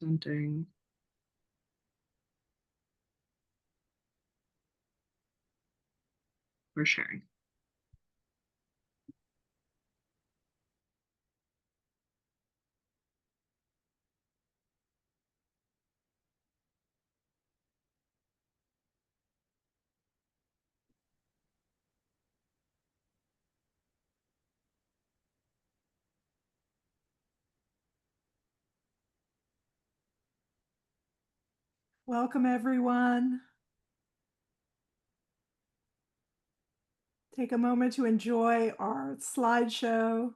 Presenting. Or sharing. Welcome, everyone. Take a moment to enjoy our slideshow.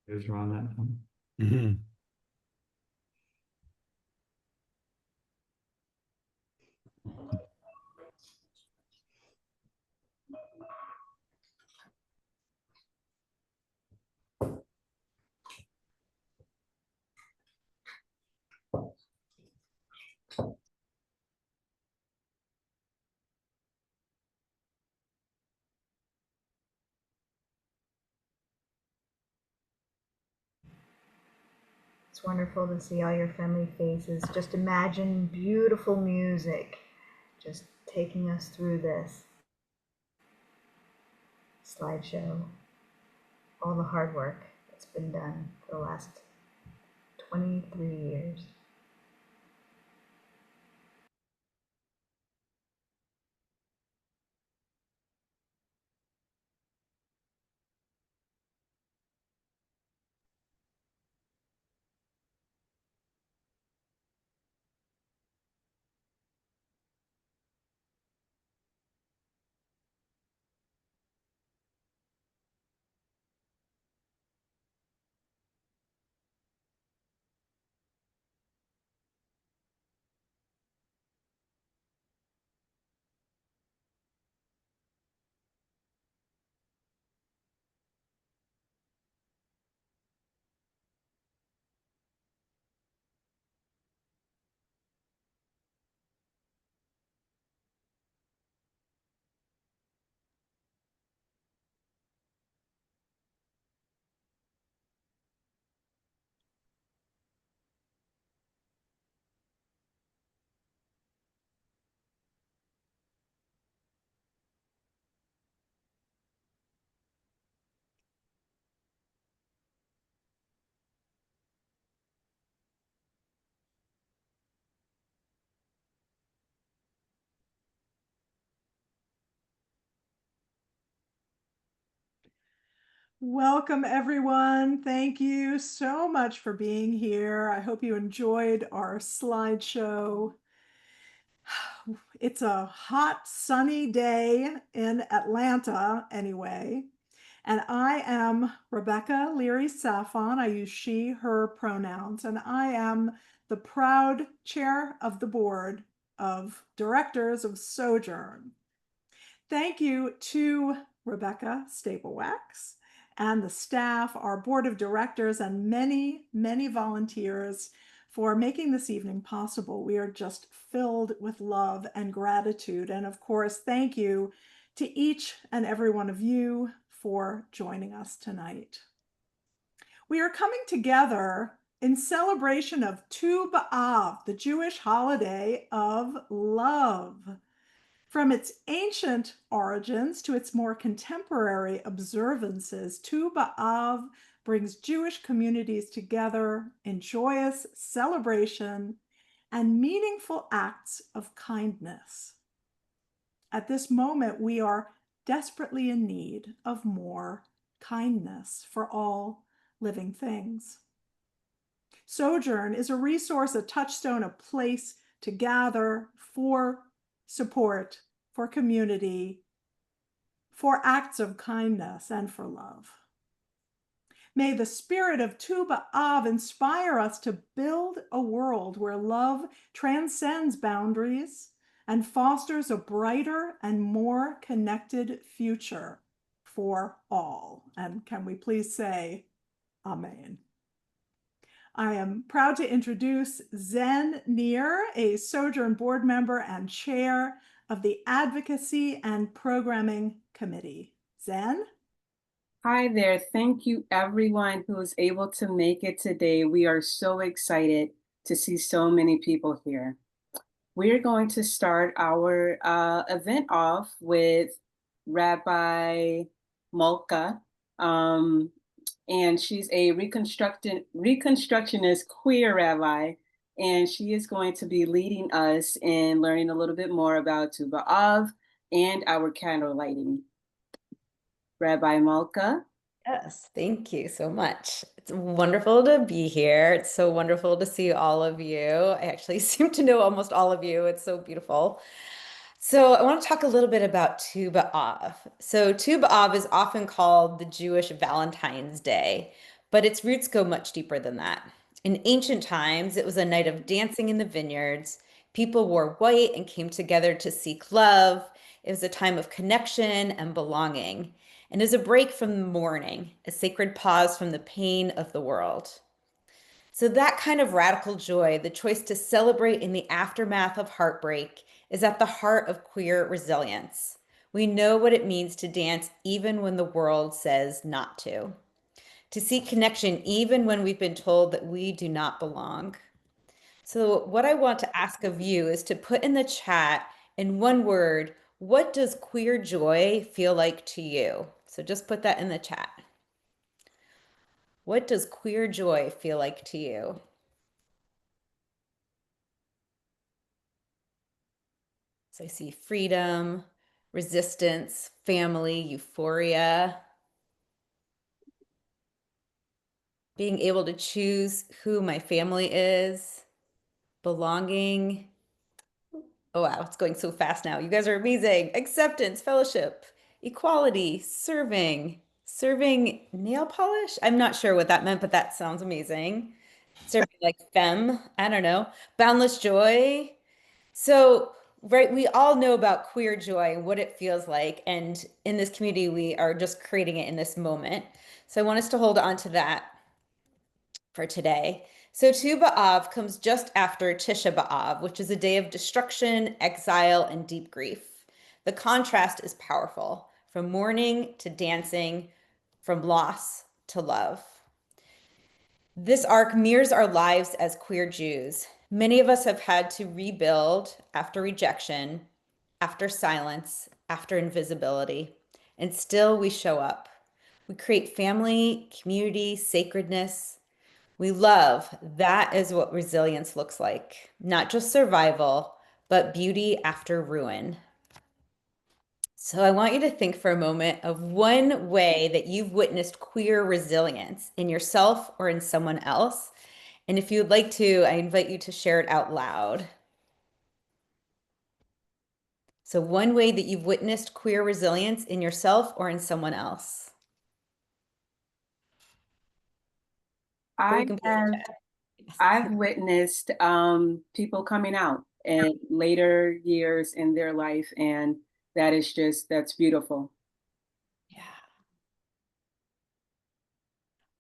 Who's on that one? It's wonderful to see all your family faces. Just imagine beautiful music just taking us through this slideshow. All the hard work that's been done for the last 23 years. Welcome, everyone. Thank you so much for being here. I hope you enjoyed our slideshow. It's a hot, sunny day in Atlanta, anyway. And I am Rebecca Leary Saffon. I use she, her pronouns, and I am the proud chair of the board of directors of Sojourn. Thank you to Rebecca Staplewax and the staff, our board of directors, and many, many volunteers for making this evening possible. We are just filled with love and gratitude. And of course, thank you to each and every one of you for joining us tonight. We are coming together in celebration of Tu B'Av, the Jewish holiday of love. From its ancient origins to its more contemporary observances, Tu B'Av brings Jewish communities together in joyous celebration and meaningful acts of kindness. At this moment, we are desperately in need of more kindness for all living things. Sojourn is a resource, a touchstone, a place to gather for support, for community, for acts of kindness and for love. May the spirit of Tu B'Av inspire us to build a world where love transcends boundaries and fosters a brighter and more connected future for all. And can we please say Amen? I am proud to introduce Zen Neer, a Sojourn board member and chair of the Advocacy and Programming Committee. Zen? Hi there. Thank you everyone who was able to make it today. We are so excited to see so many people here. We're going to start our event off with Rabbi Malka. And she's a reconstructionist queer rabbi, and she is going to be leading us in learning a little bit more about Tu B'Av and our candle lighting. Rabbi Malka. Yes, thank you so much. It's wonderful to be here. It's so wonderful to see all of you. I actually seem to know almost all of you. It's so beautiful. So I want to talk a little bit about Tu B'Av. So Tu B'Av is often called the Jewish Valentine's Day, but its roots go much deeper than that. In ancient times, it was a night of dancing in the vineyards. People wore white and came together to seek love. It was a time of connection and belonging, and is a break from the mourning, a sacred pause from the pain of the world. So that kind of radical joy, the choice to celebrate in the aftermath of heartbreak, is at the heart of queer resilience. We know what it means to dance even when the world says not to seek connection even when we've been told that we do not belong. So what I want to ask of you is to put in the chat in one word, what does queer joy feel like to you? So just put that in the chat. What does queer joy feel like to you? So I see freedom, resistance, family, euphoria, being able to choose who my family is, belonging. Oh, wow, it's going so fast now. You guys are amazing. Acceptance, fellowship, equality, serving nail polish. I'm not sure what that meant, but that sounds amazing. Serving like femme, I don't know. Boundless joy. So, right, we all know about queer joy and what it feels like. And in this community, we are just creating it in this moment. So I want us to hold on to that for today. So Tu B'Av comes just after Tisha B'Av, which is a day of destruction, exile, and deep grief. The contrast is powerful, from mourning to dancing, from loss to love. This arc mirrors our lives as queer Jews. Many of us have had to rebuild after rejection, after silence, after invisibility, and still we show up. We create family, community, sacredness. We love. That is what resilience looks like. Not just survival, but beauty after ruin. So I want you to think for a moment of one way that you've witnessed queer resilience in yourself or in someone else. And if you would like to, I invite you to share it out loud. So one way that you've witnessed queer resilience in yourself or in someone else. Or you can put it in chat. I've witnessed people coming out in later years in their life, and that is that's beautiful. Yeah.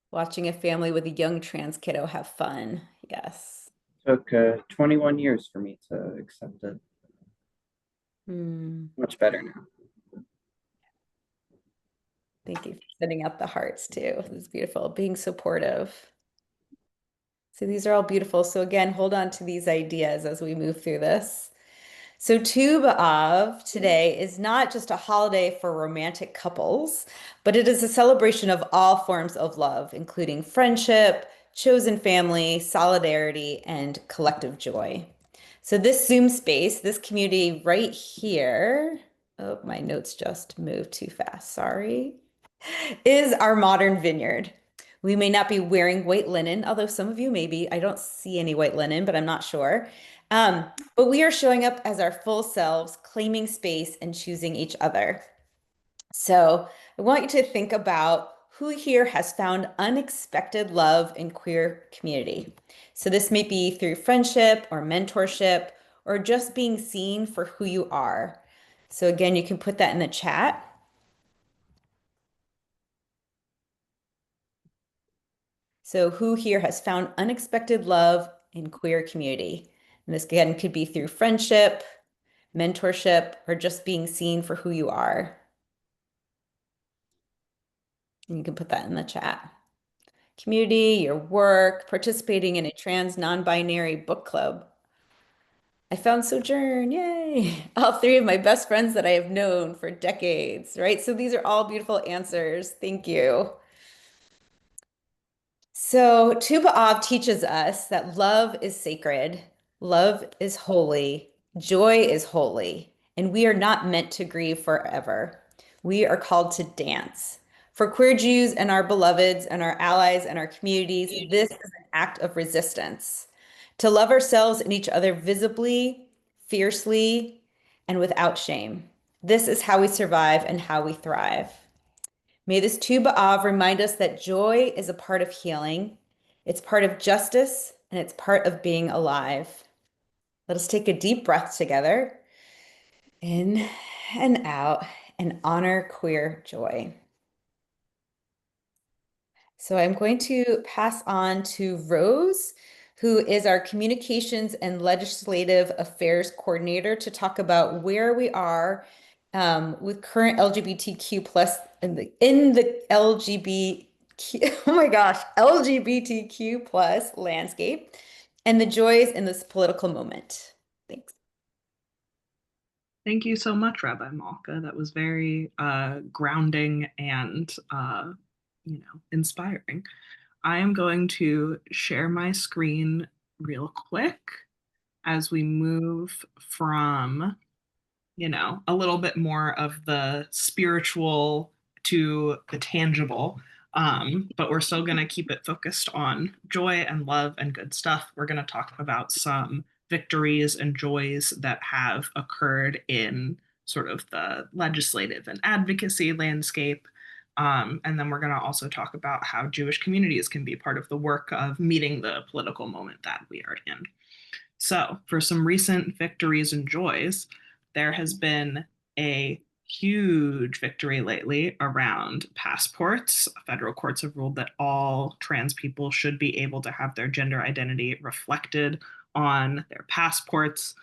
Watching a family with a young trans kiddo have fun. Yes. Took 21 years for me to accept it. Much better now. Thank you for sending out the hearts too. It's beautiful. Being supportive. So these are all beautiful. So again, hold on to these ideas as we move through this. So Tu B'Av today is not just a holiday for romantic couples, but it is a celebration of all forms of love, including friendship, chosen family, solidarity, and collective joy. So this Zoom space, this community right here, oh, my notes just moved too fast, sorry, is our modern vineyard. We may not be wearing white linen, although some of you may be. I don't see any white linen, but I'm not sure. But we are showing up as our full selves, claiming space and choosing each other. So I want you to think about who here has found unexpected love in queer community. So this may be through friendship or mentorship or just being seen for who you are. So again, you can put that in the chat. So who here has found unexpected love in queer community? And this again could be through friendship, mentorship, or just being seen for who you are. And you can put that in the chat. Community, your work, participating in a trans non-binary book club. I found Sojourn, yay! All three of my best friends that I have known for decades, right? So these are all beautiful answers. Thank you. So Tu B'Av teaches us that love is sacred, love is holy, joy is holy, and we are not meant to grieve forever. We are called to dance. For queer Jews and our beloveds and our allies and our communities, this is an act of resistance. To love ourselves and each other visibly, fiercely, and without shame. This is how we survive and how we thrive. May this Tu B'Av remind us that joy is a part of healing, it's part of justice, and it's part of being alive. Let us take a deep breath together, in and out, and honor queer joy. So I'm going to pass on to Rose, who is our Communications and Legislative Affairs Coordinator, to talk about where we are with current LGBTQ plus in the LGBTQ, oh my gosh, LGBTQ plus landscape and the joys in this political moment. Thanks. Thank you so much, Rabbi Malka. That was very grounding and inspiring. I am going to share my screen real quick as we move from, a little bit more of the spiritual to the tangible. But we're still going to keep it focused on joy and love and good stuff. We're going to talk about some victories and joys that have occurred in sort of the legislative and advocacy landscape. And then we're going to also talk about how Jewish communities can be part of the work of meeting the political moment that we are in. So, for some recent victories and joys, there has been a huge victory lately around passports. Federal courts have ruled that all trans people should be able to have their gender identity reflected on their passports.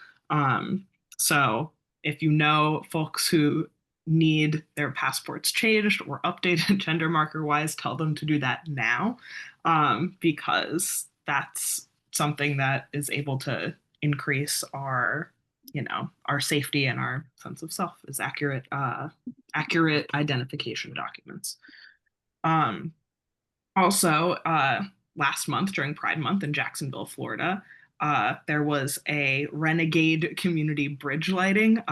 So if you know folks who need their passports changed or updated gender marker wise, tell them to do that now, because that's something that is able to increase our safety and our sense of self as accurate identification documents. Also, last month during Pride Month in Jacksonville, Florida, there was a renegade community bridge lighting.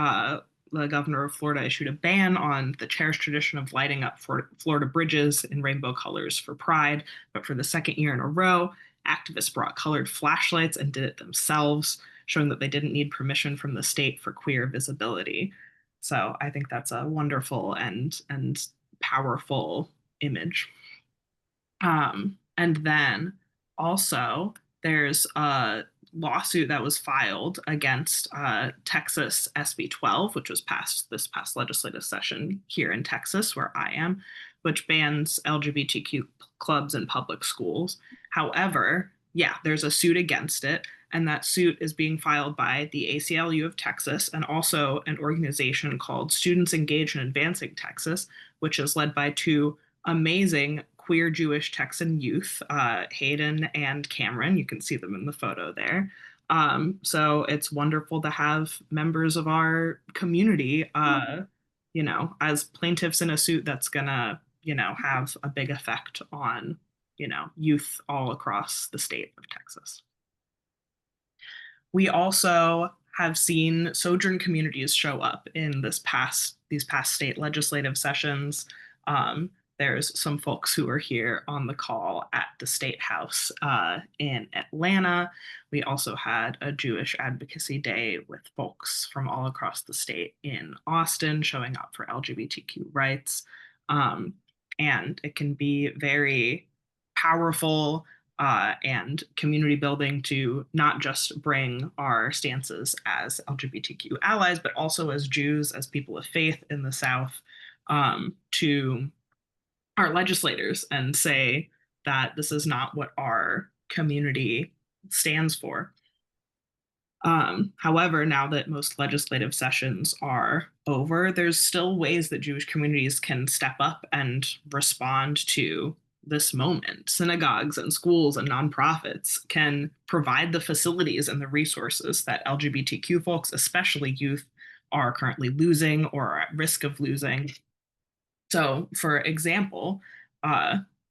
The governor of Florida issued a ban on the cherished tradition of lighting up Florida bridges in rainbow colors for Pride, but for the second year in a row, activists brought colored flashlights and did it themselves, showing that they didn't need permission from the state for queer visibility. So I think that's a wonderful and powerful image. And then also there's a lawsuit that was filed against Texas SB 12, which was passed this past legislative session here in Texas, where I am, which bans LGBTQ clubs in public schools. However, there's a suit against it, and that suit is being filed by the ACLU of Texas and also an organization called Students Engaged in Advancing Texas, which is led by two amazing queer Jewish Texan youth, Hayden and Cameron. You can see them in the photo there. So it's wonderful to have members of our community, as plaintiffs in a suit that's gonna, have a big effect on, youth all across the state of Texas. We also have seen Sojourn communities show up in these past state legislative sessions. there's some folks who are here on the call at the State House in Atlanta. We also had a Jewish Advocacy Day with folks from all across the state in Austin showing up for LGBTQ rights. And it can be very powerful and community building to not just bring our stances as LGBTQ allies, but also as Jews, as people of faith in the South, to our legislators and say that this is not what our community stands for. However, now that most legislative sessions are over, there's still ways that Jewish communities can step up and respond to this moment. Synagogues and schools and nonprofits can provide the facilities and the resources that LGBTQ folks, especially youth, are currently losing or are at risk of losing. So, for example,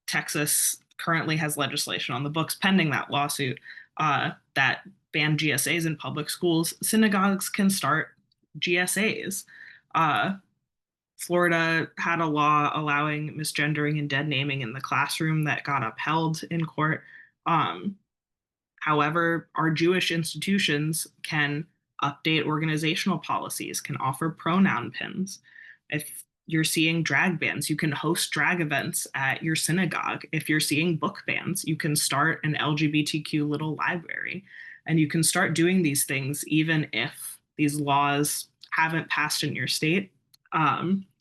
Texas currently has legislation on the books pending that lawsuit that ban GSAs in public schools. Synagogues can start GSAs. Florida had a law allowing misgendering and dead naming in the classroom that got upheld in court. However, our Jewish institutions can update organizational policies, can offer pronoun pins. If you're seeing drag bans, you can host drag events at your synagogue. If you're seeing book bans, you can start an LGBTQ little library. And you can start doing these things even if these laws haven't passed in your state.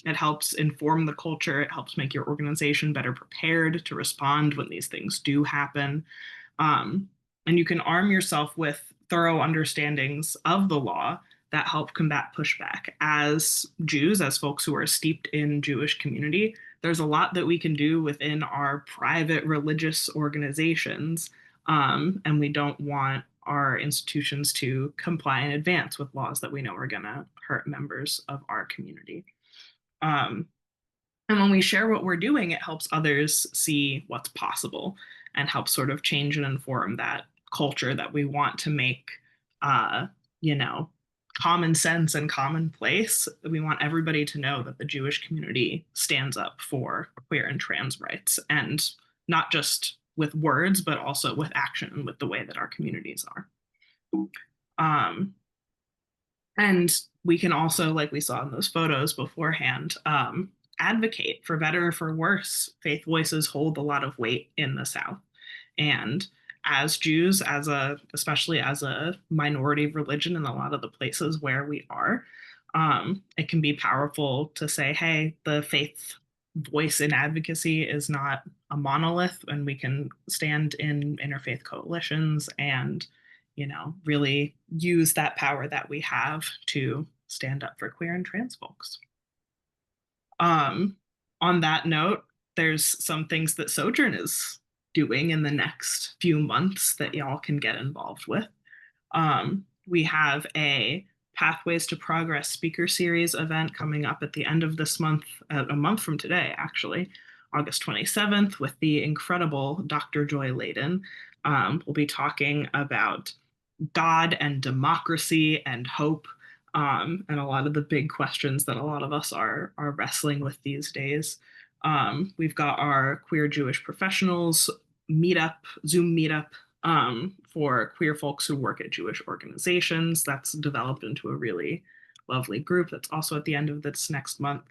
It helps inform the culture. It helps make your organization better prepared to respond when these things do happen. And you can arm yourself with thorough understandings of the law that help combat pushback. As Jews, as folks who are steeped in Jewish community, there's a lot that we can do within our private religious organizations, and we don't want our institutions to comply in advance with laws that we know are going to hurt members of our community. And when we share what we're doing, it helps others see what's possible and help sort of change and inform that culture that we want to make, common sense and commonplace. We want everybody to know that the Jewish community stands up for queer and trans rights, and not just with words, but also with action and with the way that our communities are. And we can also, like we saw in those photos beforehand, advocate for better or for worse. Faith voices hold a lot of weight in the South. And as Jews, especially as a minority religion in a lot of the places where we are, it can be powerful to say, hey, the faith voice in advocacy is not a monolith, and we can stand in interfaith coalitions and, really use that power that we have to stand up for queer and trans folks. On that note, there's some things that Sojourn is doing in the next few months that y'all can get involved with. We have a Pathways to Progress speaker series event coming up at the end of this month, a month from today, actually, August 27th, with the incredible Dr. Joy Layden. We'll be talking about God and democracy and hope, and a lot of the big questions that a lot of us are wrestling with these days. We've got our Queer Jewish Professionals Zoom meetup for queer folks who work at Jewish organizations. That's developed into a really lovely group. That's also at the end of this next month.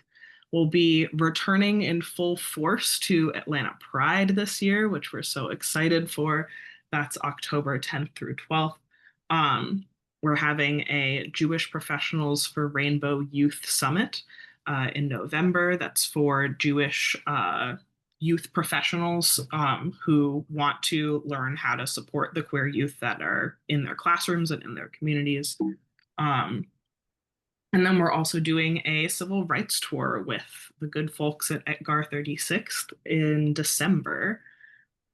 We'll be returning in full force to Atlanta Pride this year, which we're so excited for. That's October 10th through 12th. We're having a Jewish Professionals for Rainbow Youth Summit in November. That's for Jewish youth professionals who want to learn how to support the queer youth that are in their classrooms and in their communities. And then we're also doing a civil rights tour with the good folks at Edgar 36th in December.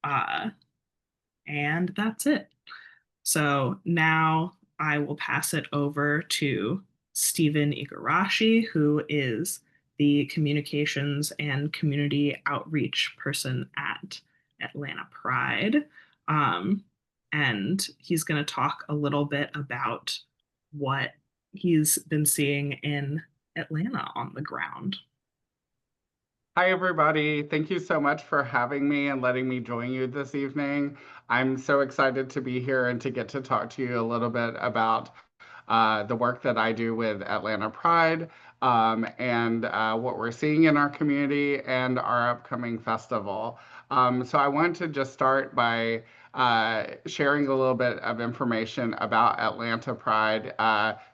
And that's it. So now I will pass it over to Stephen Igarashi, who is the communications and community outreach person at Atlanta Pride. And he's going to talk a little bit about what he's been seeing in Atlanta on the ground. Hi, everybody. Thank you so much for having me and letting me join you this evening. I'm so excited to be here and to get to talk to you a little bit about the work that I do with Atlanta Pride, and what we're seeing in our community and our upcoming festival. So I want to just start by sharing a little bit of information about Atlanta Pride,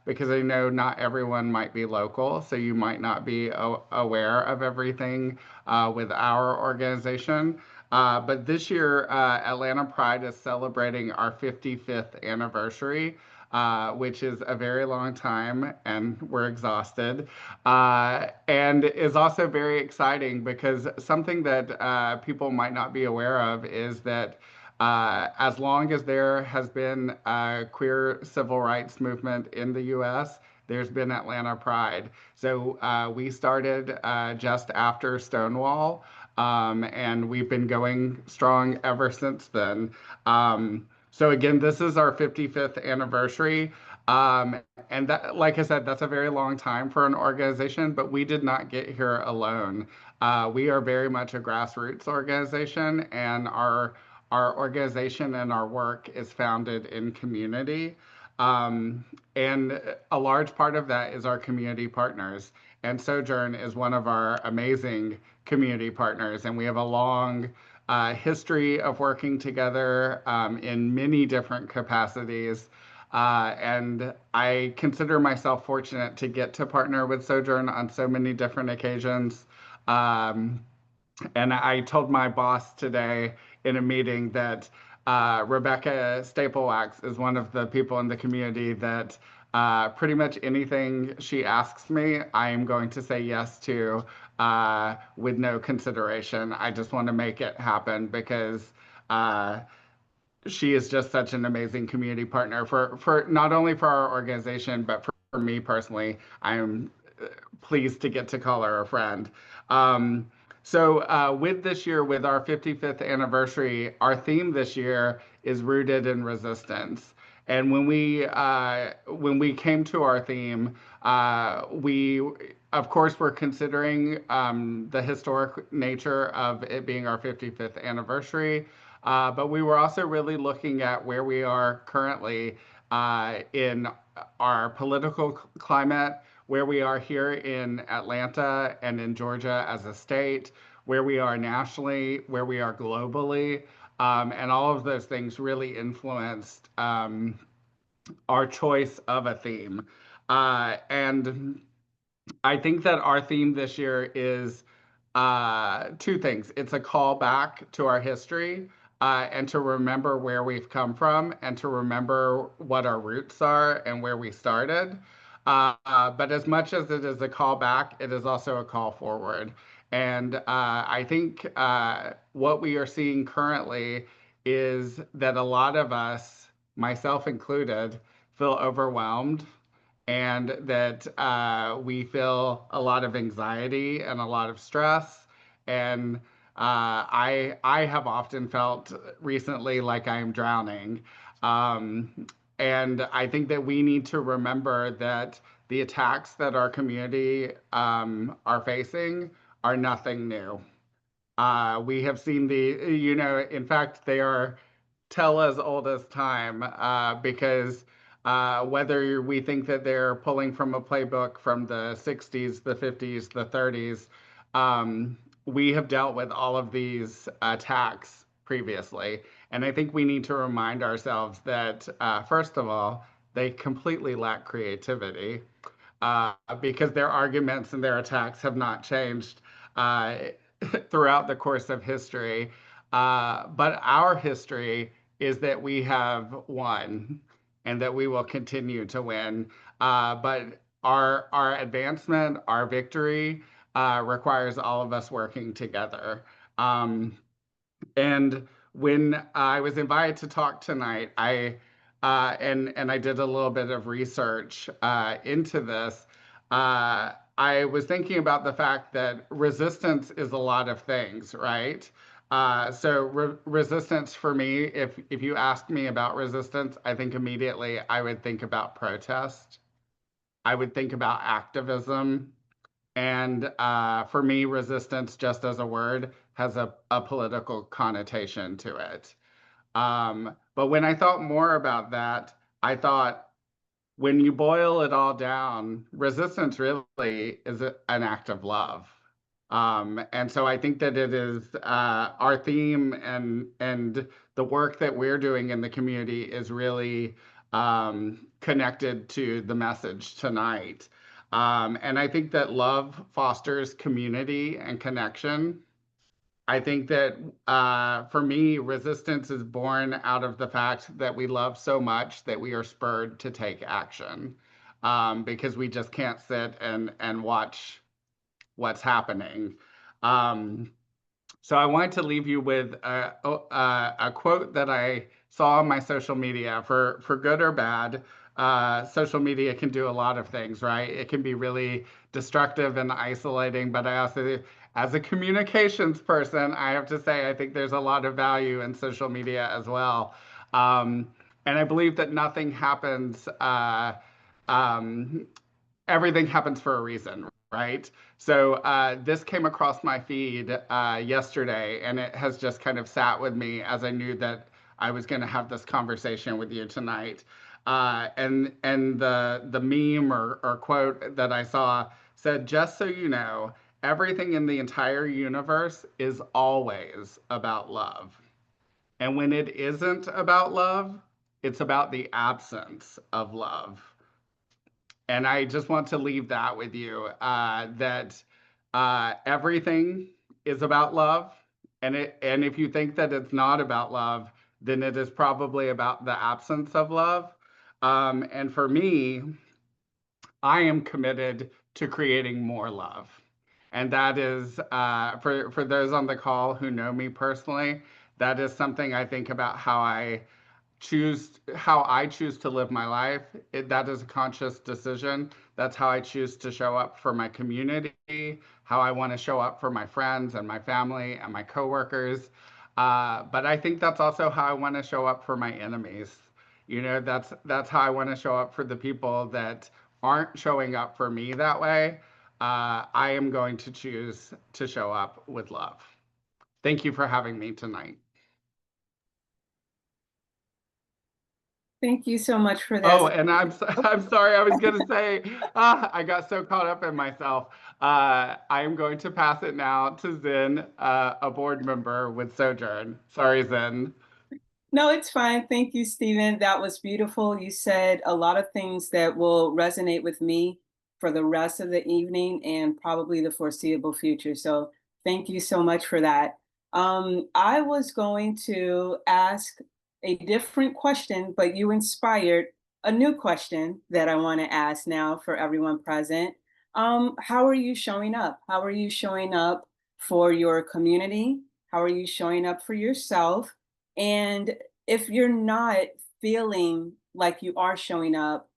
because I know not everyone might be local, so you might not be aware of everything with our organization. But this year, Atlanta Pride is celebrating our 55th anniversary, which is a very long time, and we're exhausted. And is also very exciting because something that people might not be aware of is that as long as there has been a queer civil rights movement in the US, there's been Atlanta Pride. So we started just after Stonewall, and we've been going strong ever since then. So again, this is our 55th anniversary. Um, and that, like I said, that's a very long time for an organization, but we did not get here alone. We are very much a grassroots organization, and our organization and our work is founded in community. Um, and a large part of that is our community partners. And Sojourn is one of our amazing community partners. And we have a long history of working together in many different capacities. And I consider myself fortunate to get to partner with Sojourn on so many different occasions. Um, and I told my boss today in a meeting that Rebecca Staplewax is one of the people in the community that pretty much anything she asks me, I am going to say yes to with no consideration. I just want to make it happen because uh, she is just such an amazing community partner for not only for our organization, but for me personally. I am pleased to get to call her a friend. Um, with this year, with our 55th anniversary, our theme this year is rooted in resistance. And when we came to our theme, we of course were considering the historic nature of it being our 55th anniversary, but we were also really looking at where we are currently in our political climate, where we are here in Atlanta and in Georgia as a state, where we are nationally, where we are globally. And all of those things really influenced our choice of a theme. And I think that our theme this year is two things. It's a call back to our history, and to remember where we've come from and to remember what our roots are and where we started. But as much as it is a call back, it is also a call forward. And I think what we are seeing currently is that a lot of us, myself included, feel overwhelmed, and that we feel a lot of anxiety and a lot of stress. And I have often felt recently like I'm drowning. And I think that we need to remember that the attacks that our community are facing are nothing new. We have seen in fact, they are tell as old as time, because whether we think that they're pulling from a playbook from the 60s, the 50s, the 30s, we have dealt with all of these attacks previously. And I think we need to remind ourselves that, first of all, they completely lack creativity, because their arguments and their attacks have not changed uh, throughout the course of history. But our history is that we have won and that we will continue to win. But our advancement, our victory, requires all of us working together. Um, and when I was invited to talk tonight, and I did a little bit of research into this. I was thinking about the fact that resistance is a lot of things, right? Resistance for me, if you ask me about resistance, I think immediately I would think about protest. I would think about activism. And for me, resistance, just as a word, has a political connotation to it. But when I thought more about that, I thought when you boil it all down, resistance really is an act of love. And so I think that it is our theme and the work that we're doing in the community is really connected to the message tonight. And I think that love fosters community and connection. I think that for me, resistance is born out of the fact that we love so much that we are spurred to take action because we just can't sit and watch what's happening. So I wanted to leave you with a quote that I saw on my social media. For good or bad, social media can do a lot of things, right? It can be really destructive and isolating, but I also, as a communications person, I have to say I think there's a lot of value in social media as well. And I believe that nothing happens, everything happens for a reason, right? So this came across my feed yesterday, and it has just kind of sat with me as I knew that I was going to have this conversation with you tonight. And the meme or quote that I saw said, "Just so you know, everything in the entire universe is always about love. And when it isn't about love, it's about the absence of love." And I just want to leave that with you, that everything is about love. And if you think that it's not about love, then it is probably about the absence of love. And for me, I am committed to creating more love. And that is, for those on the call who know me personally, that is something I think about how I choose to live my life. That is a conscious decision. That's how I choose to show up for my community, how I want to show up for my friends and my family and my coworkers. But I think that's also how I want to show up for my enemies. You know, that's how I want to show up for the people that aren't showing up for me that way. I am going to choose to show up with love. Thank you for having me tonight. Thank you so much for that. Oh, and I'm sorry. I was going to say, I got so caught up in myself. I am going to pass it now to Zen, a board member with Sojourn. Sorry, Zen. No, it's fine. Thank you, Stephen. That was beautiful. You said a lot of things that will resonate with me for the rest of the evening and probably the foreseeable future. So thank you so much for that. I was going to ask a different question, but you inspired a new question that I want to ask now for everyone present. How are you showing up? How are you showing up for your community? How are you showing up for yourself? And if you're not feeling like you are showing up,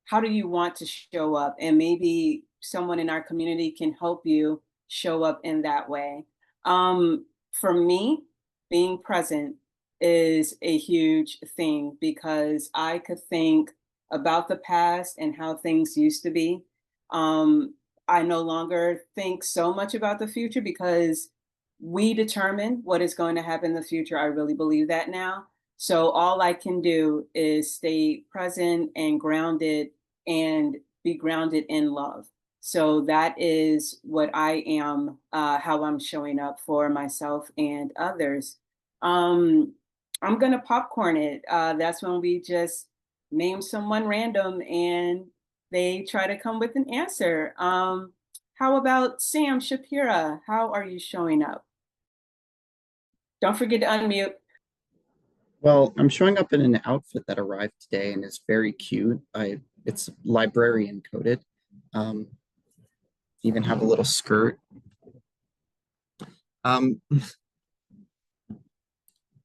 how do you want to show up? And maybe someone in our community can help you show up in that way. For me, being present is a huge thing because I could think about the past and how things used to be. I no longer think so much about the future because we determine what is going to happen in the future. I really believe that now. So all I can do is stay present and grounded and be grounded in love. So that is what I am, how I'm showing up for myself and others. I'm gonna popcorn it. That's when we just name someone random and they try to come with an answer. How about Sam Shapira? How are you showing up? Don't forget to unmute. Well, I'm showing up in an outfit that arrived today and is very cute. It's librarian coded. Even have a little skirt.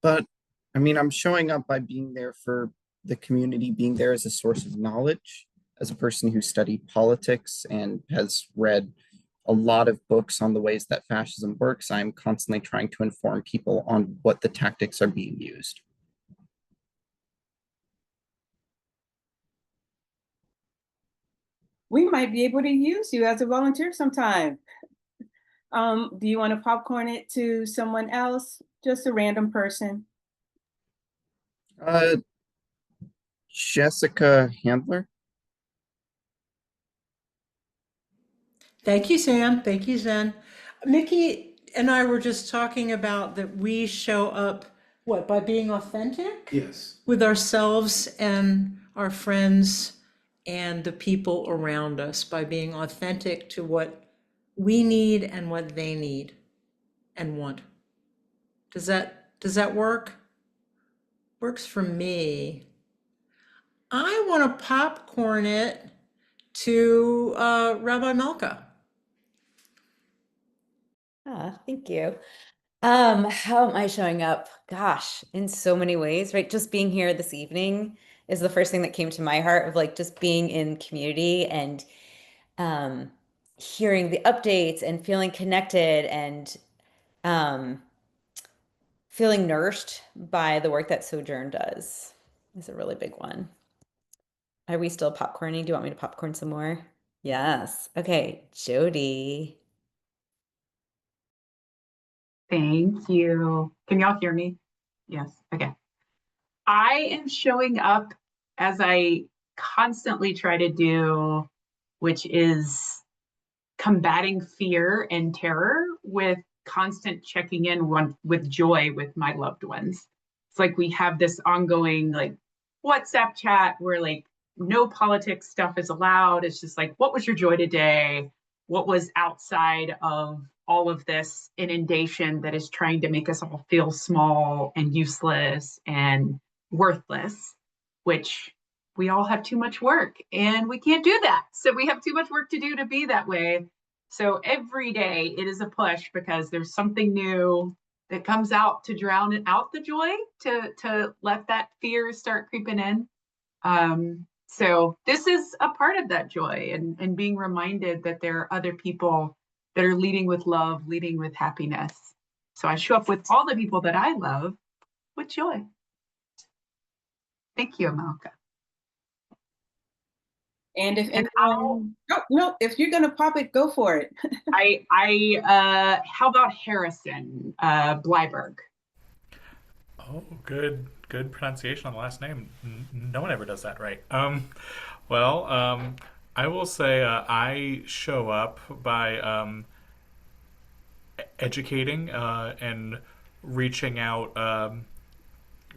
But I mean, I'm showing up by being there for the community, being there as a source of knowledge, as a person who studied politics and has read a lot of books on the ways that fascism works. I'm constantly trying to inform people on what the tactics are being used. we might be able to use you as a volunteer sometime. Do you want to popcorn it to someone else? Just a random person? Uh, Jessica Handler. Thank you, Sam. Thank you, Zen. Mickey and I were just talking about that we show up, what, by being authentic? Yes. With ourselves and our friends and the people around us, by being authentic to what we need and what they need and want. Does that work? Works for me. I want to popcorn it to Rabbi Malka. Thank you. How am I showing up? Gosh, in so many ways, right? Just being here this evening is the first thing that came to my heart, of like just being in community and hearing the updates and feeling connected and feeling nourished by the work that Sojourn does is a really big one. Are we still popcorning? Do you want me to popcorn some more? Yes. Okay, Jody. Thank you. Can y'all hear me? Yes. Okay. I am showing up as I constantly try to do, which is combating fear and terror with constant checking in with joy with my loved ones. It's like we have this ongoing like WhatsApp chat where like no politics stuff is allowed. It's just like, what was your joy today? What was outside of all of this inundation that is trying to make us all feel small and useless and worthless, which we all have too much work and we can't do that. So we have too much work to do to be that way. So every day it is a push because there's something new that comes out to drown out the joy, to let that fear start creeping in. So this is a part of that joy, and being reminded that there are other people that are leading with love, leading with happiness. So I show up with all the people that I love with joy. Thank you, Amalka. And if anyone, no, if you're gonna pop it, go for it. How about Harrison Bleiberg? Oh, good pronunciation on the last name. No one ever does that right. I will say I show up by educating and reaching out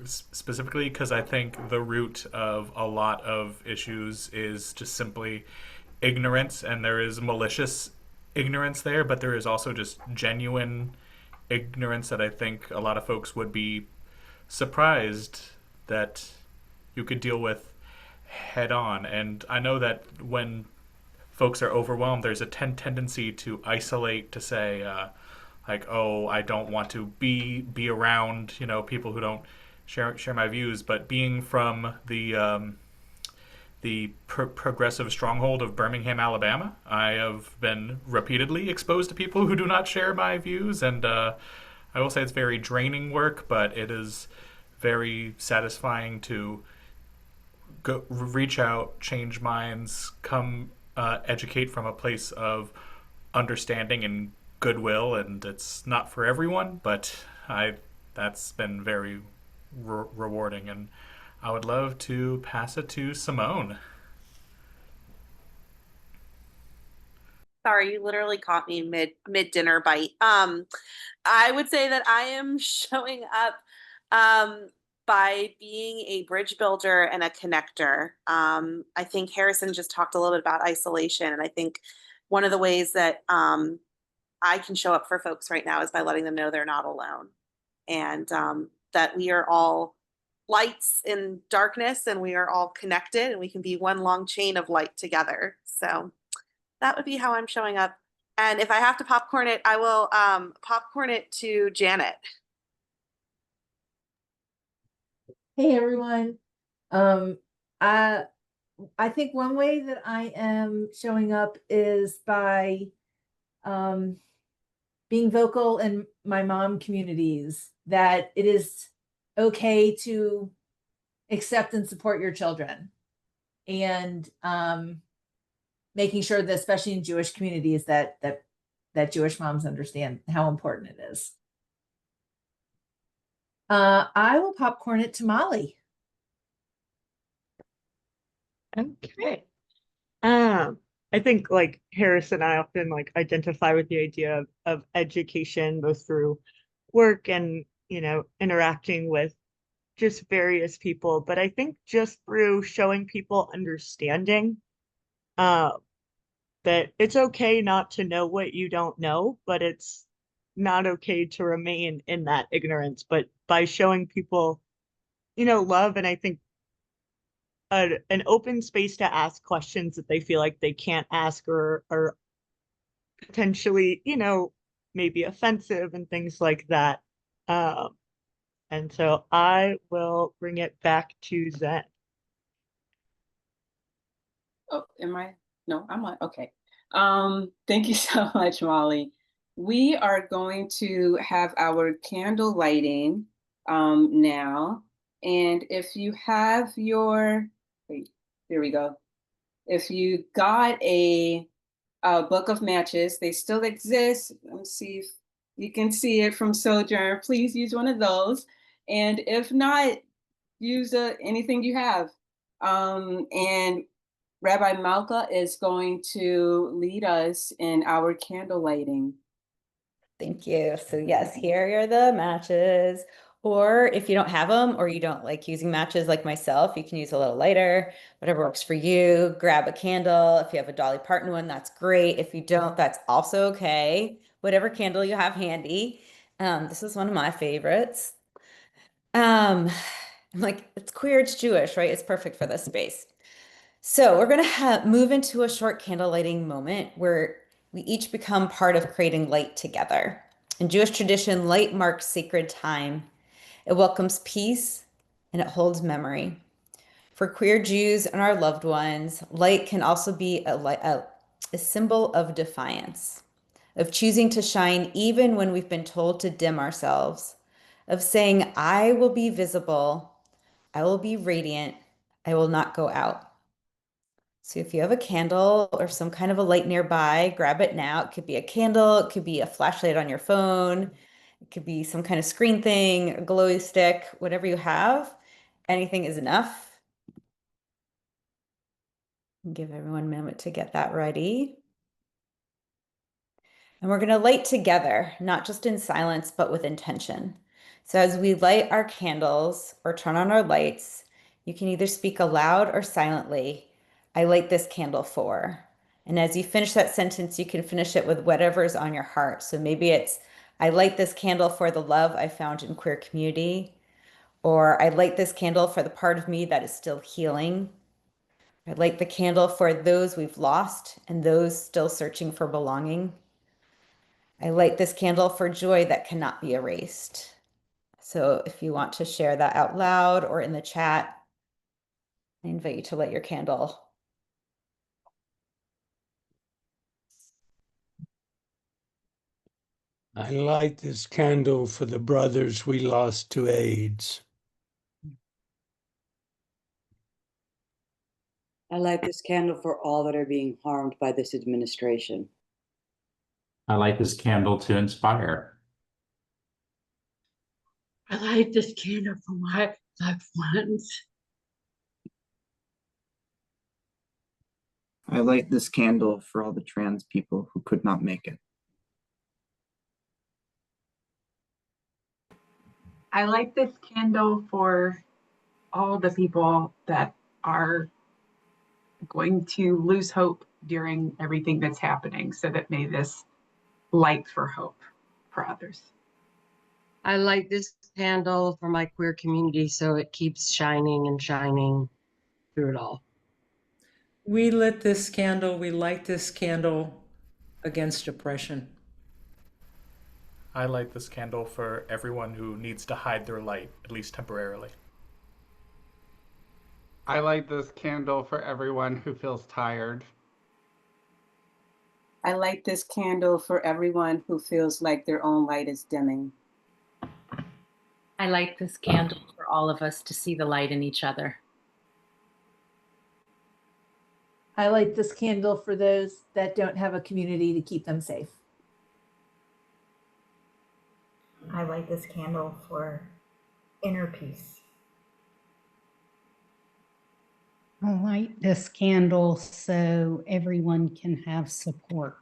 specifically because I think the root of a lot of issues is just simply ignorance, and there is malicious ignorance there, but there is also just genuine ignorance that I think a lot of folks would be surprised that you could deal with head on. And I know that when folks are overwhelmed, there's a tendency to isolate, to say like, oh, I don't want to be around, people who don't share my views. But being from the progressive stronghold of Birmingham, Alabama, I have been repeatedly exposed to people who do not share my views, and I will say it's very draining work, but it is very satisfying to go reach out, change minds, come educate from a place of understanding and goodwill. And it's not for everyone, but that's been very rewarding, and I would love to pass it to Simone. Sorry, you literally caught me mid dinner bite. I would say that I am showing up by being a bridge builder and a connector. I think Harrison just talked a little bit about isolation, and I think one of the ways that I can show up for folks right now is by letting them know they're not alone, and that we are all lights in darkness, and we are all connected, and we can be one long chain of light together. So that would be how I'm showing up. And if I have to popcorn it, I will popcorn it to Janet. Hey everyone. I think one way that I am showing up is by being vocal in my mom communities, that it is okay to accept and support your children. And making sure that, especially in Jewish communities, that Jewish moms understand how important it is. I will popcorn it to Molly. Okay. I think like Harris and I often like identify with the idea of education, both through work and, you know, interacting with just various people. But I think just through showing people understanding, that it's okay not to know what you don't know, but it's not okay to remain in that ignorance. But by showing people, you know, love, and I think an open space to ask questions that they feel like they can't ask, or potentially, you know, maybe offensive and things like that. And so I will bring it back to Zen. Oh, am I? No, I'm on. Okay. Thank you so much, Molly. We are going to have our candle lighting now. And if you have your, wait, there we go. If you got a book of matches, they still exist. Let me see if you can see it from Sojourn. Please use one of those. And if not, use anything you have. And Rabbi Malka is going to lead us in our candle lighting. Thank you. So yes, here are the matches. Or if you don't have them, or you don't like using matches like myself, you can use a little lighter, whatever works for you. Grab a candle. If you have a Dolly Parton one, that's great. If you don't, that's also okay. Whatever candle you have handy. This is one of my favorites. I'm like, it's queer, it's Jewish, right? It's perfect for this space. So we're going to move into a short candle lighting moment where we each become part of creating light together. In Jewish tradition, light marks sacred time. It welcomes peace and it holds memory. For queer Jews and our loved ones, light can also be a symbol of defiance, of choosing to shine even when we've been told to dim ourselves, of saying, I will be visible, I will be radiant, I will not go out. So if you have a candle or some kind of a light nearby, grab it now. It could be a candle, it could be a flashlight on your phone, it could be some kind of screen thing, a glowy stick, whatever you have. Anything is enough. Give everyone a moment to get that ready. And we're going to light together, not just in silence, but with intention. So as we light our candles or turn on our lights, you can either speak aloud or silently. I light this candle for. And as you finish that sentence, you can finish it with whatever's on your heart. So maybe it's, I light this candle for the love I found in queer community, or I light this candle for the part of me that is still healing. I light the candle for those we've lost and those still searching for belonging. I light this candle for joy that cannot be erased. So if you want to share that out loud or in the chat, I invite you to light your candle. I light this candle for the brothers we lost to AIDS. I light this candle for all that are being harmed by this administration. I light this candle to inspire. I light this candle for my loved ones. I light this candle for all the trans people who could not make it. I light this candle for all the people that are going to lose hope during everything that's happening, so that may this light for hope for others. I light this candle for my queer community so it keeps shining and shining through it all. We light this candle against oppression. I light this candle for everyone who needs to hide their light, at least temporarily. I light this candle for everyone who feels tired. I light this candle for everyone who feels like their own light is dimming. I light this candle for all of us to see the light in each other. I light this candle for those that don't have a community to keep them safe. I light this candle for inner peace. I light this candle so everyone can have support.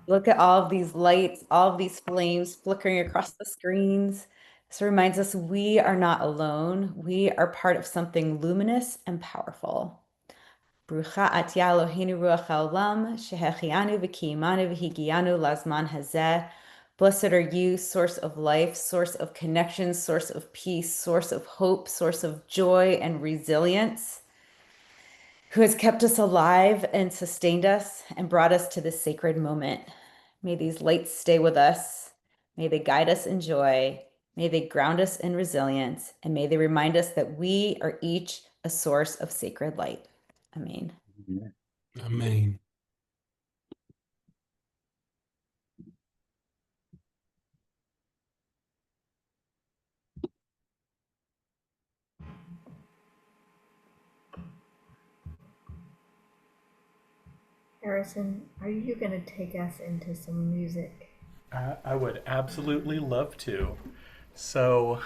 Look at all of these lights, all of these flames flickering across the screens. This reminds us we are not alone. We are part of something luminous and powerful. Brucha atya Eloheinu ruach haolam, shehechianu v'kiyimanu v'higianu lazman hazeh. Blessed are you, source of life, source of connection, source of peace, source of hope, source of joy and resilience, who has kept us alive and sustained us and brought us to this sacred moment. May these lights stay with us. May they guide us in joy. May they ground us in resilience. And may they remind us that we are each a source of sacred light. Amen. Amen. Harrison, are you going to take us into some music? I would absolutely love to. So,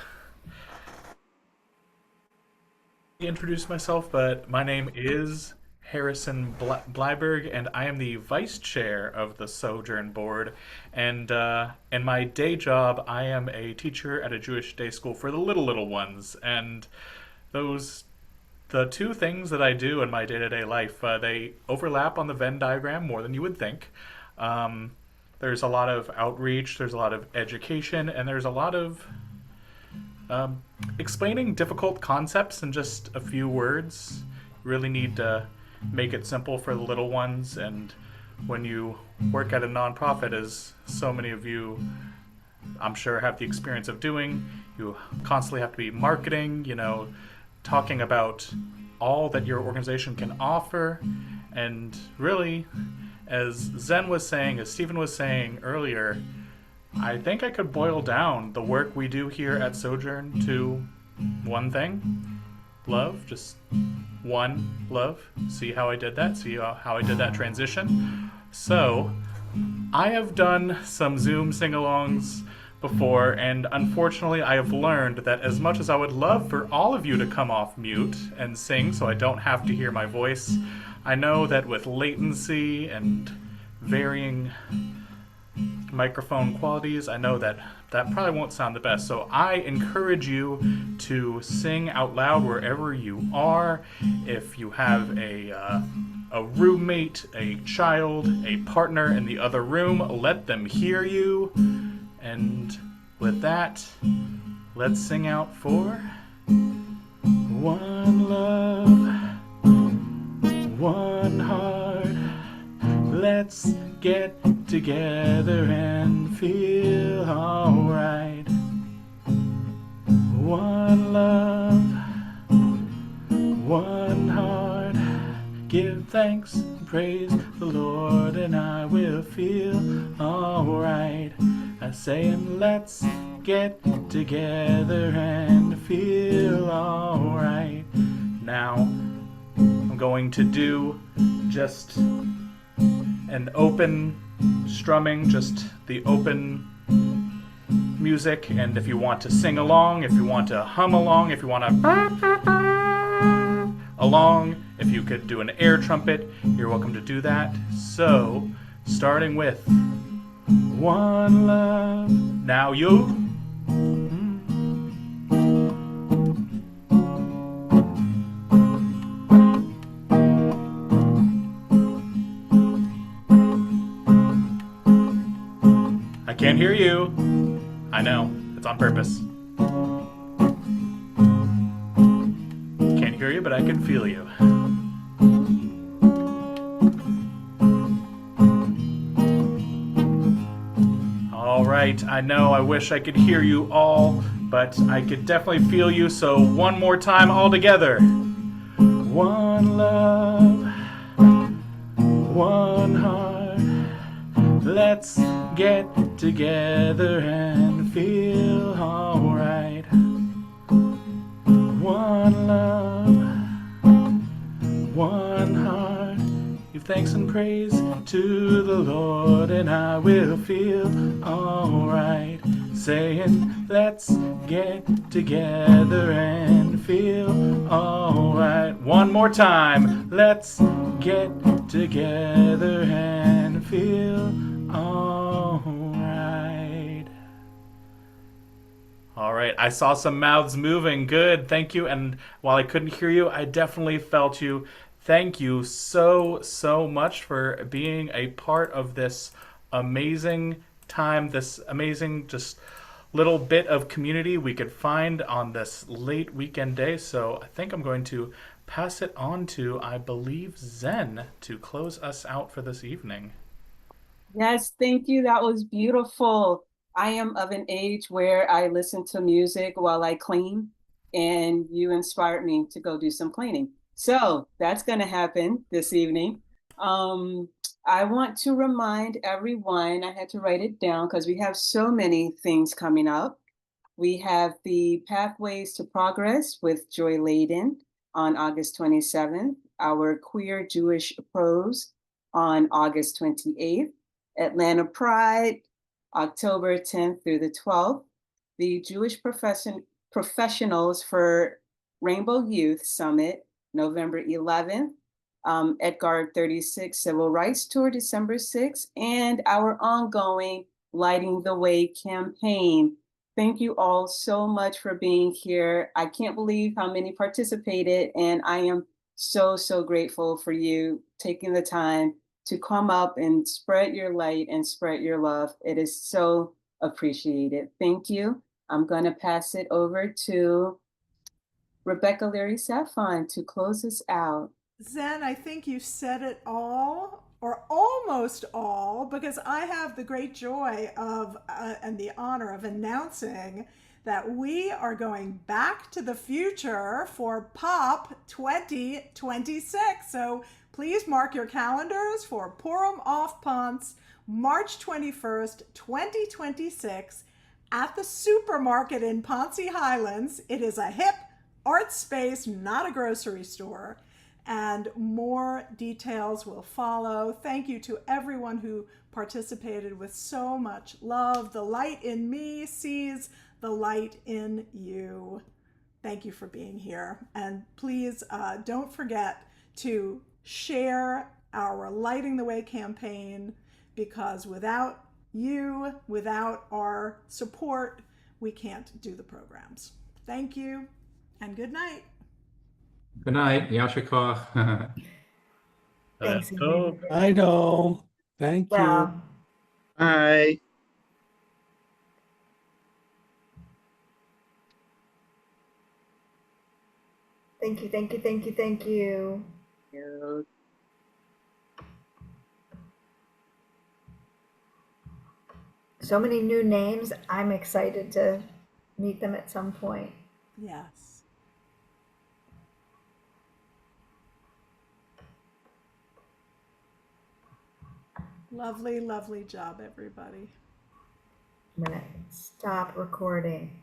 introduce myself, but my name is Harrison Bleiberg, and I am the vice chair of the Sojourn Board. And in my day job, I am a teacher at a Jewish day school for the little ones. And the two things that I do in my day-to-day life, they overlap on the Venn diagram more than you would think. There's a lot of outreach, there's a lot of education, and there's a lot of explaining difficult concepts in just a few words. You really need to make it simple for the little ones. And when you work at a nonprofit, as so many of you, I'm sure, have the experience of doing, you constantly have to be marketing, talking about all that your organization can offer. And really, as Zen was saying, as Stephen was saying earlier, I think I could boil down the work we do here at Sojourn to one thing: love. Just one, love. See how I did that? See how I did that transition? So, I have done some Zoom sing-alongs before, and unfortunately I have learned that as much as I would love for all of you to come off mute and sing so I don't have to hear my voice, I know that with latency and varying microphone qualities, I know that probably won't sound the best. So I encourage you to sing out loud wherever you are. If you have a roommate, a child, a partner in the other room, let them hear you. And with that, let's sing out for one love, one heart. Let's get together and feel alright. One love, one heart. Give thanks and praise the Lord, and I will feel alright. I say, and let's get together and feel alright. Now, I'm going to do just an open strumming, just the open music. And if you want to sing along, if you want to hum along, if you want to along, if you could do an air trumpet, you're welcome to do that. So, starting with one love. Now you. I can't hear you. I know, it's on purpose. Can't hear you, but I can feel you. All right, I know I wish I could hear you all, but I could definitely feel you, so one more time all together. One love, one heart. Let's get together and feel alright. One love, one heart. Give thanks and praise to the Lord, and I will feel alright. Saying, let's get together and feel alright. One more time. Let's get together and feel alright. All right, I saw some mouths moving. Good, thank you. And while I couldn't hear you, I definitely felt you. Thank you so much for being a part of this amazing time, this amazing just little bit of community we could find on this late weekend day. So I think I'm going to pass it on to, I believe, Zen to close us out for this evening. Yes, thank you. That was beautiful. I am of an age where I listen to music while I clean, and you inspired me to go do some cleaning. So that's going to happen this evening. I want to remind everyone, I had to write it down because we have so many things coming up. We have the Pathways to Progress with Joy Layden on August 27th, our Queer Jewish Prose on August 28th, Atlanta Pride, October 10th through the 12th, the Jewish Professionals for Rainbow Youth Summit, November 11th, Edgar 36 Civil Rights Tour, December 6th, and our ongoing Lighting the Way campaign. Thank you all so much for being here. I can't believe how many participated, and I am so grateful for you taking the time to come up and spread your light and spread your love. It is so appreciated. Thank you. I'm going to pass it over to Rebecca Leary Safon to close us out. Zen, I think you said it all, or almost all, because I have the great joy of and the honor of announcing that we are going back to the future for POP 2026. So please mark your calendars for Purim Off Ponce, March 21st, 2026, at the supermarket in Ponce Highlands. It is a hip art space, not a grocery store. And more details will follow. Thank you to everyone who participated with so much love. The light in me sees the light in you. Thank you for being here. And please don't forget to share our Lighting the Way campaign, because without you, without our support, we can't do the programs. Thank you and good night. Good night. Yasher Koach. Thanks. I know. Thank you. Wow. Bye. Thank you, thank you, thank you, thank you. So many new names. I'm excited to meet them at some point. Yes. Lovely, lovely job, everybody. I'm gonna stop recording.